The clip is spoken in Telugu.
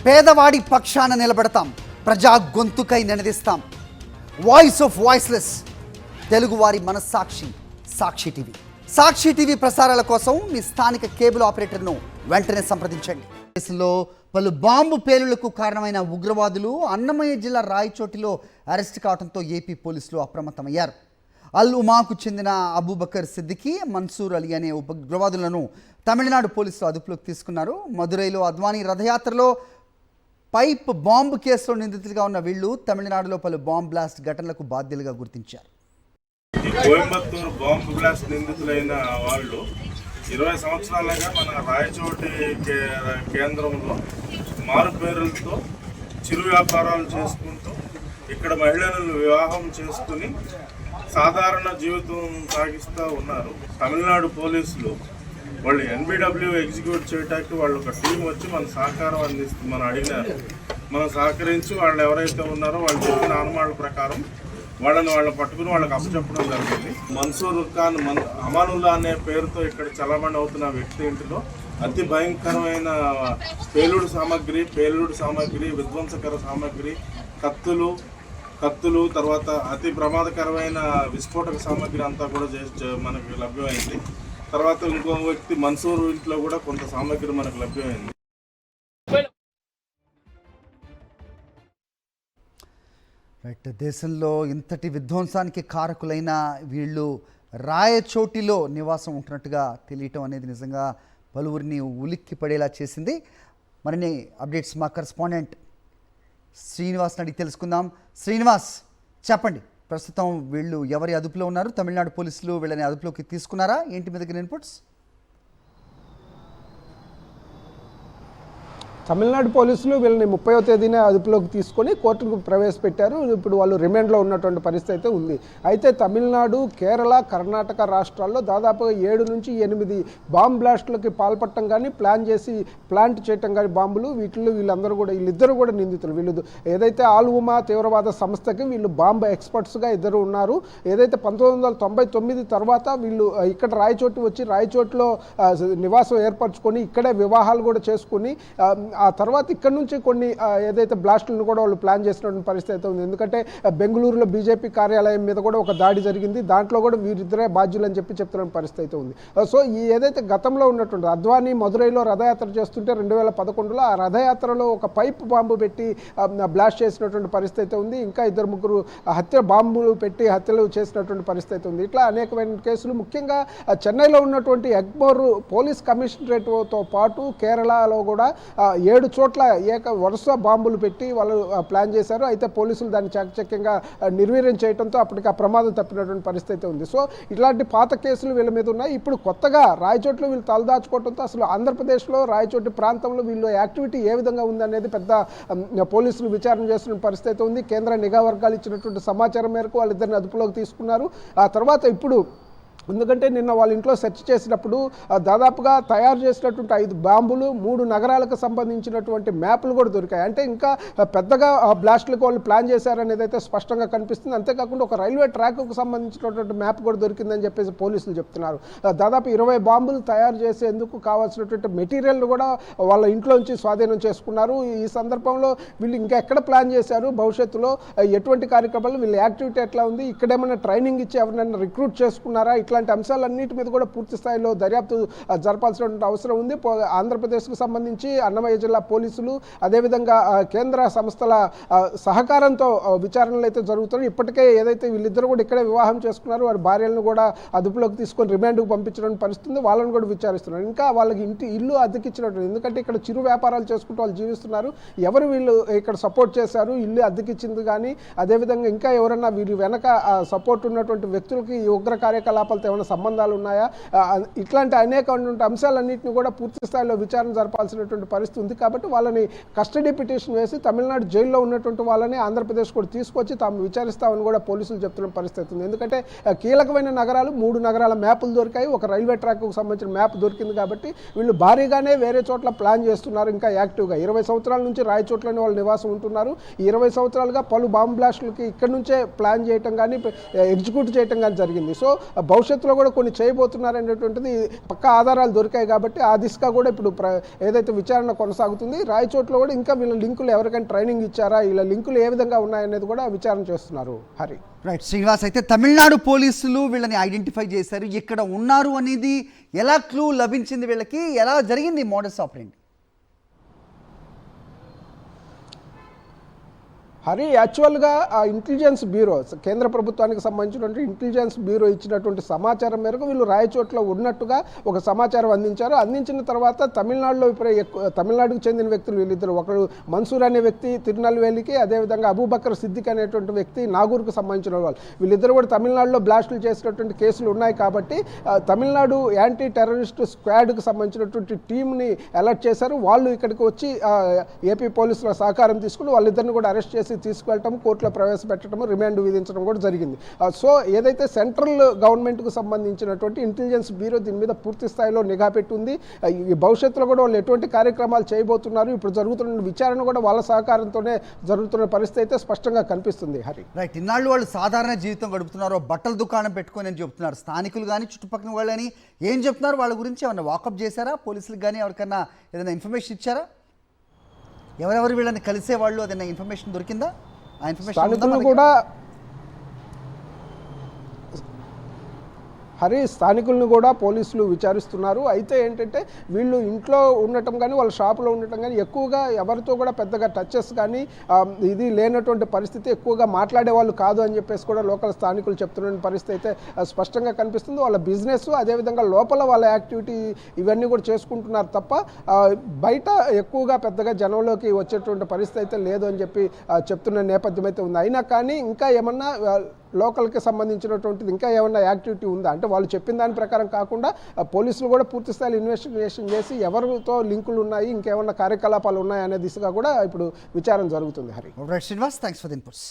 పేదవాడి పక్షాన నిలబడతాం, ప్రజా గొంతుకై నినదిస్తాం. వాయిస్ ఆఫ్ వాయిస్లెస్, తెలుగువారి మనస్సాక్షి సాక్షి టీవీ. సాక్షి టీవీ ప్రసారాల కోసం మీ స్థానిక కేబుల్ ఆపరేటర్ను వెంటనే సంప్రదించండి. దేశంలో పలు బాంబు పేలుళ్లకు కారణమైన ఉగ్రవాదులు అన్నమయ్య జిల్లా రాయచోటిలో అరెస్ట్ కావడంతో ఏపీ పోలీసులు అప్రమత్తమయ్యారు. అల్ ఉమాకు చెందిన అబూబకర్ సిద్దికి, మన్సూర్ అలీ అనే ఉగ్రవాదులను తమిళనాడు పోలీసులు అదుపులోకి తీసుకున్నారు. మదురైలో అద్వానీ రథయాత్రలో పైప్ బాంబు కేసులో నిందితులుగా ఉన్న వీళ్ళు తమిళనాడులో పలు బాంబ్ బ్లాస్ట్ ఘటనలకు బాధ్యులుగా గుర్తించారు. కోయంబత్తూరు బాంబు బ్లాస్ట్ నిందితులైన వాళ్ళు 20 సంవత్సరాలుగా మన రాయచోటి కేంద్రంలో మారు పేరులతో చిరు వ్యాపారాలు చేసుకుంటూ ఇక్కడ మహిళలను వివాహం చేసుకుని సాధారణ జీవితం సాగిస్తూ ఉన్నారు. తమిళనాడు పోలీసులు వాళ్ళు ఎన్బిడబ్ల్యూ ఎగ్జిక్యూట్ చేయడానికి వాళ్ళు ఒక టీం వచ్చి మన సహకారం అందిస్తుంది. మనం అడిగినారు, మనం సహకరించి వాళ్ళు ఎవరైతే ఉన్నారో వాళ్ళు చెప్పిన అనుమానాల ప్రకారం వాళ్ళని పట్టుకుని వాళ్ళకి అప్పచెప్పడం జరిగింది. మన్సూర్ ఖాన్ అమానుల్లా అనే పేరుతో ఇక్కడ చలామణి అవుతున్న వ్యక్తి ఇంటిలో అతి భయంకరమైన పేలుడు సామాగ్రి, విధ్వంసకర సామాగ్రి, కత్తులు తర్వాత అతి ప్రమాదకరమైన విస్ఫోటక సామాగ్రి అంతా కూడా మనకి లభ్యమైంది. తర్వాత ఇంకో వ్యక్తి మన్సూర్ ఇంట్లో కూడా కొంత సామాగ్రి మనకు లభ్యమైంది. దేశంలో ఇంతటి విధ్వంసానికి కారకులైన వీళ్ళు రాయచోటిలో నివాసం ఉంటున్నట్టుగా తెలియటం అనేది నిజంగా పలువురిని ఉలిక్కి పడేలా చేసింది. మరిన్ని అప్డేట్స్ మా కరెస్పాండెంట్ శ్రీనివాస్ని అడిగి తెలుసుకుందాం. శ్రీనివాస్, చెప్పండి, ప్రస్తుతం వీళ్ళు ఎవరి అదుపులో ఉన్నారు? తమిళనాడు పోలీసులు వీళ్ళని అదుపులోకి తీసుకున్నారా? ఏంటి మీ దగ్గర ఇన్పుట్స్? తమిళనాడు పోలీసులు వీళ్ళని 30వ తేదీనే అదుపులోకి తీసుకొని కోర్టుకు ప్రవేశపెట్టారు. ఇప్పుడు వాళ్ళు రిమాండ్లో ఉన్నటువంటి పరిస్థితి అయితే ఉంది. అయితే తమిళనాడు, కేరళ, కర్ణాటక రాష్ట్రాల్లో దాదాపుగా 7 నుంచి 8 బాంబ్ బ్లాస్టులకి పాల్పడటం కానీ, ప్లాంట్ చేయటం కానీ బాంబులు, వీళ్ళిద్దరూ కూడా నిందితులు. వీళ్ళు ఏదైతే ఆల్ ఉమా తీవ్రవాద సంస్థకి వీళ్ళు బాంబ్ ఎక్స్పర్ట్స్గా ఇద్దరు ఉన్నారు. ఏదైతే 1999 తర్వాత వీళ్ళు ఇక్కడ రాయచోటిలో నివాసం ఏర్పరచుకొని ఇక్కడే వివాహాలు కూడా చేసుకుని ఆ తర్వాత ఇక్కడ నుంచి కొన్ని ఏదైతే బ్లాస్టులను కూడా వాళ్ళు ప్లాన్ చేసినటువంటి పరిస్థితి అయితే ఉంది. ఎందుకంటే బెంగళూరులో బీజేపీ కార్యాలయం మీద కూడా ఒక దాడి జరిగింది. దాంట్లో కూడా వీరిద్దరే బాధ్యులు అని చెప్తున్న పరిస్థితి అయితే ఉంది. సో ఈ ఏదైతే గతంలో ఉన్నటువంటి అద్వానీ మదురైలో రథయాత్ర చేస్తుంటే 2011లో ఆ రథయాత్రలో ఒక పైప్ బాంబు పెట్టి బ్లాస్ట్ చేసినటువంటి పరిస్థితి అయితే ఉంది. ఇంకా 2-3 బాంబులు పెట్టి హత్యలు చేసినటువంటి పరిస్థితి అయితే ఉంది. ఇట్లా అనేకమైన కేసులు, ముఖ్యంగా చెన్నైలో ఉన్నటువంటి ఎగ్మోర్ పోలీస్ కమిషనరేట్తో పాటు కేరళలో కూడా 7 చోట్ల వరుస బాంబులు పెట్టి వాళ్ళు ప్లాన్ చేశారు. అయితే పోలీసులు దాన్ని చాకచక్యంగా నిర్వీర్యం చేయడంతో అప్పటికి ఆ ప్రమాదం తప్పినటువంటి పరిస్థితి ఉంది. సో ఇట్లాంటి పాత కేసులు వీళ్ళ మీద ఉన్నాయి. ఇప్పుడు కొత్తగా రాయచోట్లో వీళ్ళు తలదాచుకోవడంతో అసలు ఆంధ్రప్రదేశ్లో రాయచోటి ప్రాంతంలో వీళ్ళు యాక్టివిటీ ఏ విధంగా ఉందనేది పెద్ద పోలీసులు విచారణ చేస్తున్న పరిస్థితి ఉంది. కేంద్ర నిఘా వర్గాలు ఇచ్చినటువంటి సమాచారం మేరకు వాళ్ళిద్దరిని అదుపులోకి తీసుకున్నారు. ఆ తర్వాత ఇప్పుడు ఎందుకంటే నిన్న వాళ్ళ ఇంట్లో సెర్చ్ చేసినప్పుడు దాదాపుగా తయారు చేసినటువంటి 5 బాంబులు, 3 నగరాలకు సంబంధించినటువంటి మ్యాప్లు కూడా దొరికాయి. అంటే ఇంకా పెద్దగా బ్లాస్ట్లకు వాళ్ళు ప్లాన్ చేశారనేది అయితే స్పష్టంగా కనిపిస్తుంది. అంతేకాకుండా ఒక రైల్వే ట్రాక్కు సంబంధించినటువంటి మ్యాప్ కూడా దొరికిందని చెప్పేసి పోలీసులు చెప్తున్నారు. దాదాపు 20 బాంబులు తయారు చేసేందుకు కావాల్సినటువంటి మెటీరియల్ కూడా వాళ్ళ ఇంట్లో నుంచి స్వాధీనం చేసుకున్నారు. ఈ సందర్భంలో వీళ్ళు ఇంకా ఎక్కడ ప్లాన్ చేశారు, భవిష్యత్తులో ఎటువంటి కార్యక్రమాలు, వీళ్ళ యాక్టివిటీ ఎట్లా ఉంది, ఇక్కడేమైనా ట్రైనింగ్ ఇచ్చి ఎవరైనా రిక్రూట్ చేసుకున్నారా, ఇట్లాంటి అంశాలన్నిటి మీద కూడా పూర్తి స్థాయిలో దర్యాప్తు జరపాల్సినటువంటి అవసరం ఉంది. ఆంధ్రప్రదేశ్కు సంబంధించి అన్నమయ్య జిల్లా పోలీసులు, అదేవిధంగా కేంద్ర సంస్థల సహకారంతో విచారణలు అయితే జరుగుతున్నాయి. ఇప్పటికే ఏదైతే వీళ్ళిద్దరూ కూడా ఇక్కడే వివాహం చేసుకున్నారు, వారి భార్యలను కూడా అదుపులోకి తీసుకొని రిమాండ్కు పంపించడం పరిస్థితుంది. వాళ్ళని కూడా విచారిస్తున్నారు. ఇంకా వాళ్ళకి ఇల్లు అద్దెకిచ్చినట్టు, ఎందుకంటే ఇక్కడ చిరు వ్యాపారాలు చేసుకుంటూ వాళ్ళు జీవిస్తున్నారు. ఎవరు వీళ్ళు ఇక్కడ సపోర్ట్ చేశారు, ఇల్లు అద్దెకిచ్చింది కానీ, అదేవిధంగా ఇంకా ఎవరన్నా వీరి వెనక సపోర్ట్ ఉన్నటువంటి వ్యక్తులకి ఈ ఉగ్ర కార్యకలాపాలతో ఏమైనా సంబంధాలు ఉన్నాయా, ఇట్లాంటి అనేక అంశాలన్నింటినీ కూడా పూర్తి స్థాయిలో విచారణ జరపాల్సినటువంటి పరిస్థితి ఉంది. కాబట్టి వాళ్ళని కస్టడీ పిటిషన్ వేసి తమిళనాడు జైల్లో ఉన్నటువంటి వాళ్ళని ఆంధ్రప్రదేశ్ కూడా తీసుకొచ్చి తాము విచారిస్తామని కూడా పోలీసులు చెప్తున్న పరిస్థితి ఉంది. ఎందుకంటే కీలకమైన నగరాలు, 3 నగరాల మ్యాపులు దొరికాయి, ఒక రైల్వే ట్రాక్కు సంబంధించిన మ్యాప్ దొరికింది. కాబట్టి వీళ్ళు భారీగానే వేరే చోట్ల ప్లాన్ చేస్తున్నారు. ఇంకా యాక్టివ్గా 20 సంవత్సరాల నుంచి రాయచోట్లోనే వాళ్ళు నివాసం ఉంటున్నారు. ఈ 20 సంవత్సరాలుగా పలు బాంబ్ బ్లాస్టులకి ఇక్కడ నుంచే ప్లాన్ చేయటం కానీ, ఎగ్జిక్యూట్ చేయటం కానీ జరిగింది. సో భవిష్యత్తు భవిష్యత్తులో కూడా కొన్ని చేయబోతున్నారనేటువంటిది పక్కా ఆధారాలు దొరికాయి కాబట్టి ఆ దిశగా కూడా ఇప్పుడు ఏదైతే విచారణ కొనసాగుతుంది. రాయచోట్లో కూడా ఇంకా వీళ్ళ లింకులు ఎవరికైనా ట్రైనింగ్ ఇచ్చారా, వీళ్ళ లింకులు ఏ విధంగా ఉన్నాయనేది కూడా విచారణ చేస్తున్నారు. హరి రైట్ శ్రీనివాస్, అయితే తమిళనాడు పోలీసులు వీళ్ళని ఐడెంటిఫై చేశారు. ఇక్కడ ఉన్నారు అనేది ఎలా క్లూ లభించింది, వీళ్ళకి ఎలా జరిగింది మోడస్ ఆపరేండి? హరి, యాక్చువల్గా ఆ ఇంటెలిజెన్స్ బ్యూరో, కేంద్ర ప్రభుత్వానికి సంబంధించినటువంటి ఇంటెలిజెన్స్ బ్యూరో ఇచ్చినటువంటి సమాచారం మేరకు వీళ్ళు రాయచోట్లో ఉన్నట్టుగా ఒక సమాచారం అందించారు. అందించిన తర్వాత తమిళనాడులో తమిళనాడుకు చెందిన వ్యక్తులు వీళ్ళిద్దరు, ఒకరు మన్సూర్ అనే వ్యక్తి తిరునల్వేలికి, అదేవిధంగా అబూబకర్ సిద్దిక్ అనేటువంటి వ్యక్తి నాగూర్కు సంబంధించిన వాళ్ళు. వీళ్ళిద్దరు కూడా తమిళనాడులో బ్లాస్టులు చేసినటువంటి కేసులు ఉన్నాయి కాబట్టి తమిళనాడు యాంటీ టెర్రరిస్ట్ స్క్వాడ్కి సంబంధించినటువంటి టీంని అలర్ట్ చేశారు. వాళ్ళు ఇక్కడికి వచ్చి ఏపీ పోలీసుల సహకారం తీసుకుని వాళ్ళిద్దరిని కూడా అరెస్ట్ చేసి తీసుకెళ్ళటం, కోర్టులో ప్రవేశపెట్టడం, రిమాండ్ విధించడం కూడా జరిగింది. సో ఏదైతే సెంట్రల్ గవర్నమెంట్కు సంబంధించినటువంటి ఇంటెలిజెన్స్ బ్యూరో దీని మీద పూర్తి స్థాయిలో నిఘా పెట్టుంది. ఈ భవిష్యత్తులో కూడా వాళ్ళు ఎటువంటి కార్యక్రమాలు చేయబోతున్నారు, ఇప్పుడు జరుగుతున్న విచారణ కూడా వాళ్ళ సహకారంతోనే జరుగుతున్న పరిస్థితి అయితే స్పష్టంగా కనిపిస్తుంది. హరి రైట్, ఇన్నాళ్ళు వాళ్ళు సాధారణ జీవితం గడుపుతున్నారు, బట్టల దుకాణం పెట్టుకొని అని చెప్తున్నారు. స్థానికులు కానీ చుట్టుపక్కల వాళ్ళని ఏం చెప్తున్నారు, వాళ్ళ గురించి ఏమన్నా వాకప్ చేశారా, పోలీసులకు కానీ ఎవరికన్నా ఏదైనా ఇన్ఫర్మేషన్ ఇచ్చారా? ఎవరెవరు వీళ్ళని కలిసే వాళ్ళు అదైనా ఇన్ఫర్మేషన్ దొరికిందా? ఆ ఇన్ఫర్మేషన్ కూడా హరి, స్థానికులను కూడా పోలీసులు విచారిస్తున్నారు. అయితే ఏంటంటే వీళ్ళు ఇంట్లో ఉండటం కానీ వాళ్ళ షాపులో ఉండటం కానీ ఎక్కువగా ఎవరితో కూడా పెద్దగా టచెస్ కానీ ఇది లేనటువంటి పరిస్థితి, ఎక్కువగా మాట్లాడే వాళ్ళు కాదు అని చెప్పేసి కూడా లోకల్ స్థానికులు చెప్తున్న పరిస్థితి అయితే స్పష్టంగా కనిపిస్తుంది. వాళ్ళ బిజినెస్, అదేవిధంగా లోపల వాళ్ళ యాక్టివిటీ ఇవన్నీ కూడా చేసుకుంటున్నారు తప్ప బయట ఎక్కువగా పెద్దగా జనంలోకి వచ్చేటువంటి పరిస్థితి అయితే లేదు అని చెప్పి చెప్తున్న నేపథ్యం అయితే ఉంది. అయినా కానీ ఇంకా ఏమన్నా లోకల్కి సంబంధించినటువంటిది ఇంకా ఏమన్నా యాక్టివిటీ ఉందా అంటే వాళ్ళు చెప్పిన దాని ప్రకారం కాకుండా పోలీసులు కూడా పూర్తి స్థాయిలో ఇన్వెస్టిగేషన్ చేసి ఎవరితో లింకులు ఉన్నాయి, ఇంకేమన్నా కార్యకలాపాలు ఉన్నాయి అనే దిశగా కూడా ఇప్పుడు విచారణ జరుగుతుంది. Hari Srinivas, thanks for the inputs.